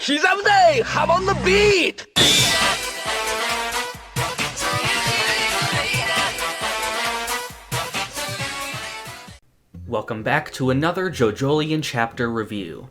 Kizamde! Hop on the beat! Welcome back to another JoJolion chapter review.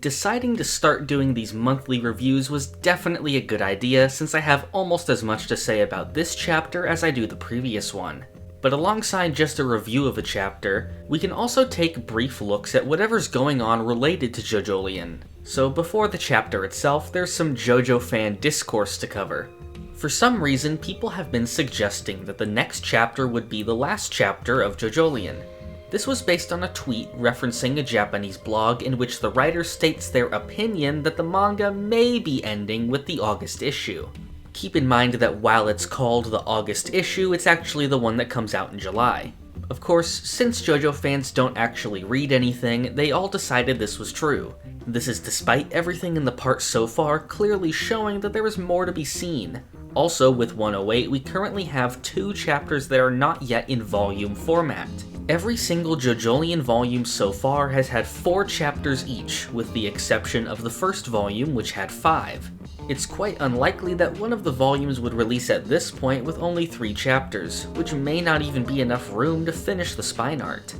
Deciding to start doing these monthly reviews was definitely a good idea since I have almost as much to say about this chapter as I do the previous one. But alongside just a review of a chapter, we can also take brief looks at whatever's going on related to JoJolion. So before the chapter itself, there's some JoJo fan discourse to cover. For some reason, people have been suggesting that the next chapter would be the last chapter of JoJolion. This was based on a tweet referencing a Japanese blog in which the writer states their opinion that the manga may be ending with the August issue. Keep in mind that while it's called the August issue, it's actually the one that comes out in July. Of course, since JoJo fans don't actually read anything, they all decided this was true. This is despite everything in the part so far clearly showing that there is more to be seen. Also, with 108, we currently have 2 chapters that are not yet in volume format. Every single JoJolion volume so far has had 4 chapters each, with the exception of the first volume, which had 5. It's quite unlikely that one of the volumes would release at this point with only 3 chapters, which may not even be enough room to finish the spine art.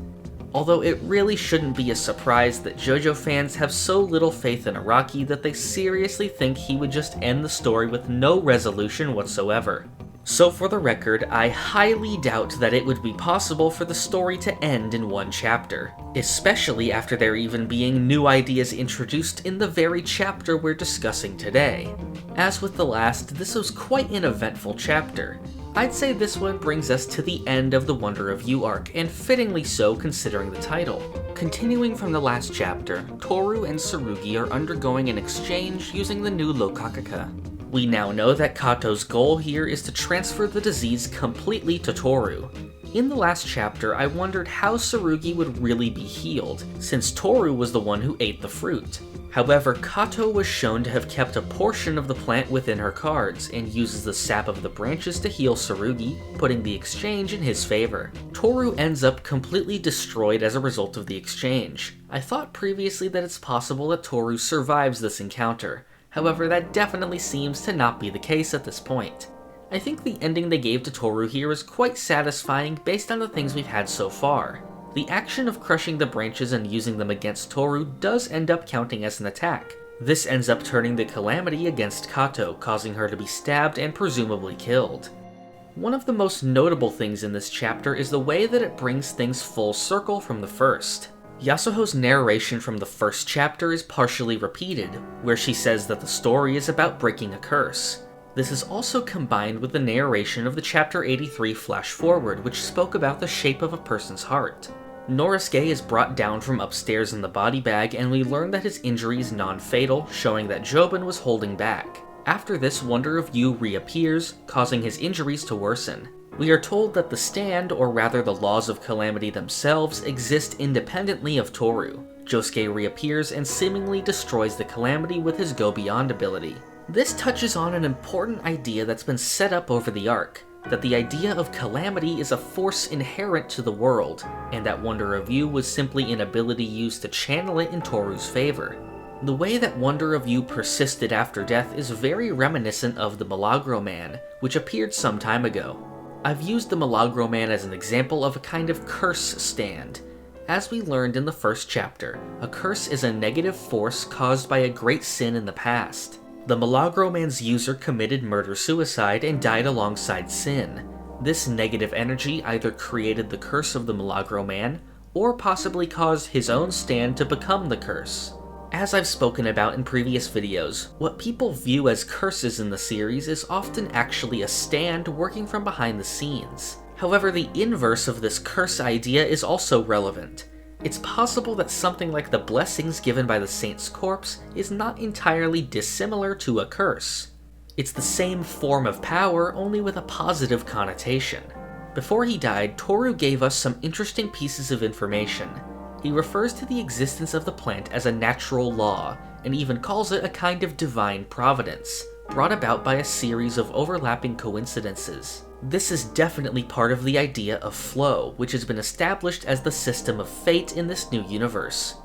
Although it really shouldn't be a surprise that JoJo fans have so little faith in Araki that they seriously think he would just end the story with no resolution whatsoever. So for the record, I highly doubt that it would be possible for the story to end in 1 chapter, especially after there even being new ideas introduced in the very chapter we're discussing today. As with the last, this was quite an eventful chapter. I'd say this one brings us to the end of the Wonder of You arc, and fittingly so considering the title. Continuing from the last chapter, Toru and Tsurugi are undergoing an exchange using the new Lokakaka. We now know that Kato's goal here is to transfer the disease completely to Toru. In the last chapter, I wondered how Tsurugi would really be healed, since Toru was the one who ate the fruit. However, Kato was shown to have kept a portion of the plant within her cards, and uses the sap of the branches to heal Tsurugi, putting the exchange in his favor. Toru ends up completely destroyed as a result of the exchange. I thought previously that it's possible that Toru survives this encounter. However, that definitely seems to not be the case at this point. I think the ending they gave to Toru here is quite satisfying based on the things we've had so far. The action of crushing the branches and using them against Toru does end up counting as an attack. This ends up turning the Calamity against Kato, causing her to be stabbed and presumably killed. One of the most notable things in this chapter is the way that it brings things full circle from the first. Yasuho's narration from the first chapter is partially repeated, where she says that the story is about breaking a curse. This is also combined with the narration of the Chapter 83 flash forward, which spoke about the shape of a person's heart. Norisuke is brought down from upstairs in the body bag, and we learn that his injury is non-fatal, showing that Jobin was holding back. After this, Wonder of You reappears, causing his injuries to worsen. We are told that the stand, or rather the laws of Calamity themselves, exist independently of Toru. Josuke reappears and seemingly destroys the Calamity with his Go Beyond ability. This touches on an important idea that's been set up over the arc, that the idea of Calamity is a force inherent to the world, and that Wonder of You was simply an ability used to channel it in Toru's favor. The way that Wonder of You persisted after death is very reminiscent of the Milagro Man, which appeared some time ago. I've used the Milagro Man as an example of a kind of curse stand. As we learned in the first chapter, a curse is a negative force caused by a great sin in the past. The Milagro Man's user committed murder-suicide and died alongside sin. This negative energy either created the curse of the Milagro Man, or possibly caused his own stand to become the curse. As I've spoken about in previous videos, what people view as curses in the series is often actually a stand working from behind the scenes. However, the inverse of this curse idea is also relevant. It's possible that something like the blessings given by the saint's corpse is not entirely dissimilar to a curse. It's the same form of power, only with a positive connotation. Before he died, Toru gave us some interesting pieces of information. He refers to the existence of the plant as a natural law, and even calls it a kind of divine providence, brought about by a series of overlapping coincidences. This is definitely part of the idea of flow, which has been established as the system of fate in this new universe.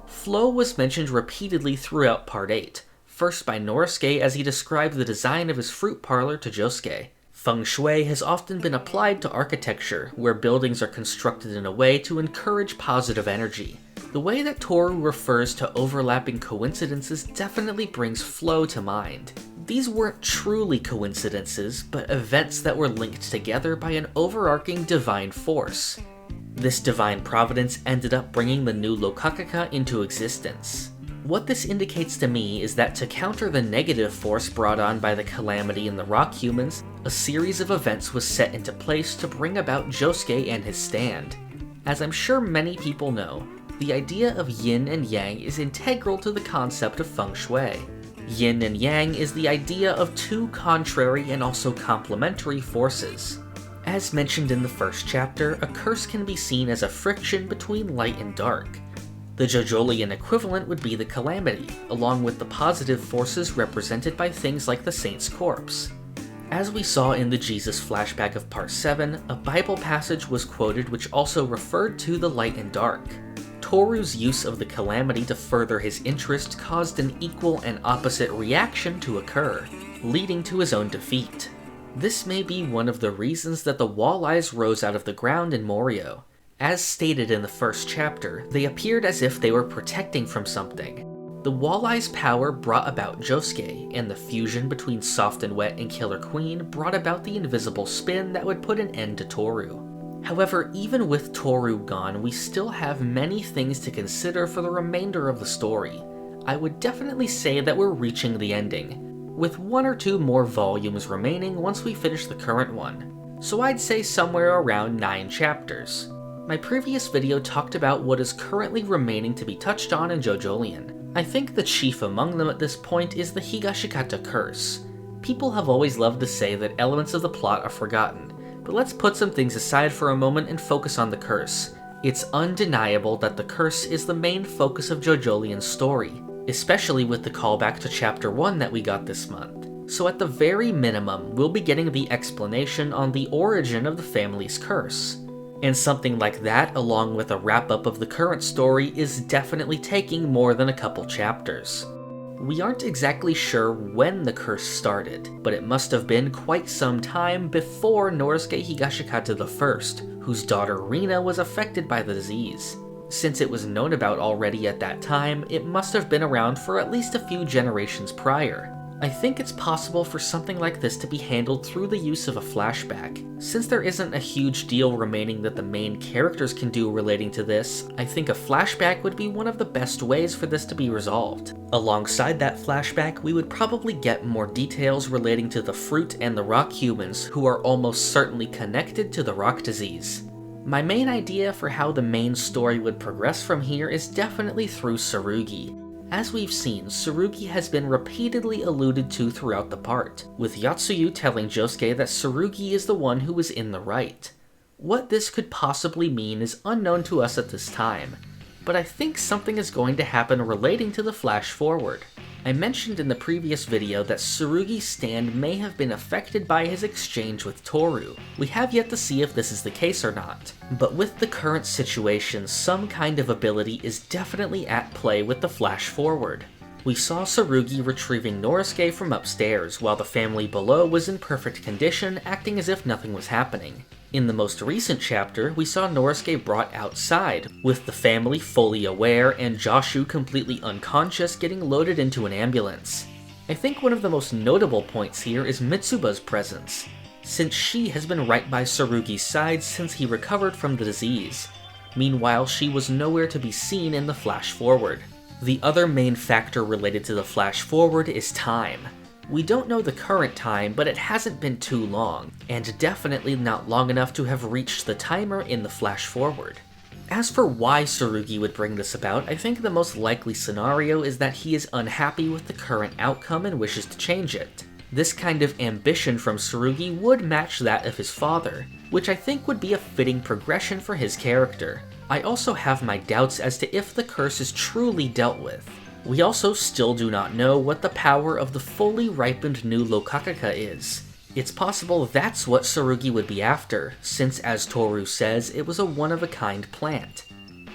Flow was mentioned repeatedly throughout Part 8, first by Norisuke as he described the design of his fruit parlor to Josuke. Feng Shui has often been applied to architecture, where buildings are constructed in a way to encourage positive energy. The way that Toru refers to overlapping coincidences definitely brings flow to mind. These weren't truly coincidences, but events that were linked together by an overarching divine force. This divine providence ended up bringing the new Lokakaka into existence. What this indicates to me is that to counter the negative force brought on by the Calamity and the Rock Humans, a series of events was set into place to bring about Josuke and his stand. As I'm sure many people know, the idea of yin and yang is integral to the concept of feng shui. Yin and yang is the idea of two contrary and also complementary forces. As mentioned in the first chapter, a curse can be seen as a friction between light and dark. The JoJolion equivalent would be the Calamity, along with the positive forces represented by things like the Saint's Corpse. As we saw in the Jesus flashback of Part 7, a Bible passage was quoted which also referred to the light and dark. Toru's use of the Calamity to further his interest caused an equal and opposite reaction to occur, leading to his own defeat. This may be one of the reasons that the walleyes rose out of the ground in Morio. As stated in the first chapter, they appeared as if they were protecting from something. The walleye's power brought about Josuke, and the fusion between Soft and Wet and Killer Queen brought about the invisible spin that would put an end to Toru. However, even with Toru gone, we still have many things to consider for the remainder of the story. I would definitely say that we're reaching the ending, with 1 or 2 more volumes remaining once we finish the current one, so I'd say somewhere around 9 chapters. My previous video talked about what is currently remaining to be touched on in JoJolion. I think the chief among them at this point is the Higashikata curse. People have always loved to say that elements of the plot are forgotten, but let's put some things aside for a moment and focus on the curse. It's undeniable that the curse is the main focus of JoJolion's story, especially with the callback to Chapter 1 that we got this month. So at the very minimum, we'll be getting the explanation on the origin of the family's curse. And something like that, along with a wrap-up of the current story, is definitely taking more than a couple chapters. We aren't exactly sure when the curse started, but it must have been quite some time before Norisuke Higashikata I, whose daughter Rina was affected by the disease. Since it was known about already at that time, it must have been around for at least a few generations prior. I think it's possible for something like this to be handled through the use of a flashback. Since there isn't a huge deal remaining that the main characters can do relating to this, I think a flashback would be one of the best ways for this to be resolved. Alongside that flashback, we would probably get more details relating to the fruit and the rock humans, who are almost certainly connected to the rock disease. My main idea for how the main story would progress from here is definitely through Tsurugi. As we've seen, Tsurugi has been repeatedly alluded to throughout the part, with Yatsuyu telling Josuke that Tsurugi is the one who was in the right. What this could possibly mean is unknown to us at this time, but I think something is going to happen relating to the flash forward. I mentioned in the previous video that Tsurugi's stand may have been affected by his exchange with Toru. We have yet to see if this is the case or not, but with the current situation, some kind of ability is definitely at play with the flash forward. We saw Tsurugi retrieving Norisuke from upstairs, while the family below was in perfect condition, acting as if nothing was happening. In the most recent chapter, we saw Norisuke brought outside, with the family fully aware and Joshu completely unconscious getting loaded into an ambulance. I think one of the most notable points here is Mitsuba's presence, since she has been right by Tsurugi's side since he recovered from the disease. Meanwhile, she was nowhere to be seen in the flash forward. The other main factor related to the flash forward is time. We don't know the current time, but it hasn't been too long, and definitely not long enough to have reached the timer in the flash forward. As for why Tsurugi would bring this about, I think the most likely scenario is that he is unhappy with the current outcome and wishes to change it. This kind of ambition from Tsurugi would match that of his father, which I think would be a fitting progression for his character. I also have my doubts as to if the curse is truly dealt with. We also still do not know what the power of the fully ripened new Lokakaka is. It's possible that's what Tsurugi would be after, since as Toru says, it was a one-of-a-kind plant.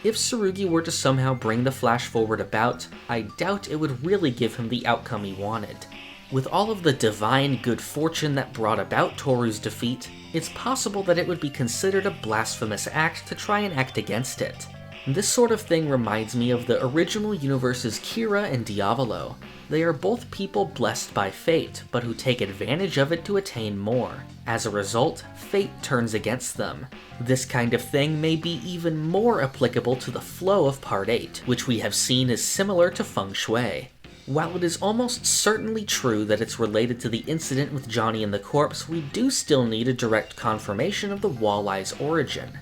If Tsurugi were to somehow bring the flash forward about, I doubt it would really give him the outcome he wanted. With all of the divine good fortune that brought about Toru's defeat, it's possible that it would be considered a blasphemous act to try and act against it. This sort of thing reminds me of the original universe's Kira and Diavolo. They are both people blessed by fate, but who take advantage of it to attain more. As a result, fate turns against them. This kind of thing may be even more applicable to the flow of Part 8, which we have seen is similar to Feng Shui. While it is almost certainly true that it's related to the incident with Johnny and the corpse, we do still need a direct confirmation of the Walleye's origin.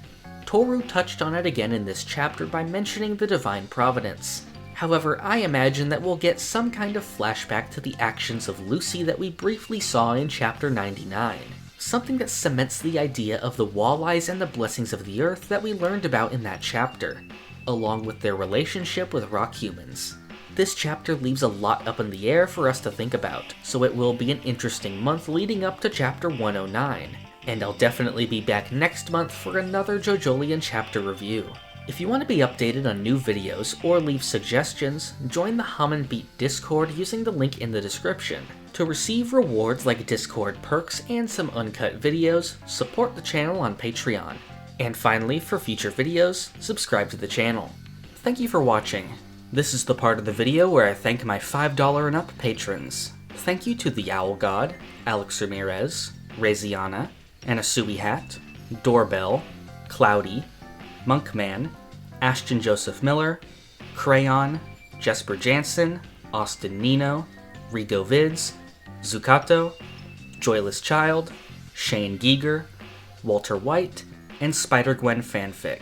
Toru touched on it again in this chapter by mentioning the Divine Providence. However, I imagine that we'll get some kind of flashback to the actions of Lucy that we briefly saw in Chapter 99. Something that cements the idea of the Walleyes and the blessings of the earth that we learned about in that chapter, along with their relationship with rock humans. This chapter leaves a lot up in the air for us to think about, so it will be an interesting month leading up to Chapter 109. And I'll definitely be back next month for another JoJolion chapter review. If you want to be updated on new videos or leave suggestions, join the Hum and Beat Discord using the link in the description. To receive rewards like Discord perks and some uncut videos, support the channel on Patreon. And finally, for future videos, subscribe to the channel. Thank you for watching. This is the part of the video where I thank my $5 and up patrons. Thank you to the Owl God, Alex Ramirez, Raziana, Anasui Hat, Doorbell, Cloudy, Monkman, Ashton Joseph Miller, Crayon, Jesper Jansen, Austin Nino, Rigo Vids, Zucato, Joyless Child, Shane Giger, Walter White, and Spider-Gwen Fanfic.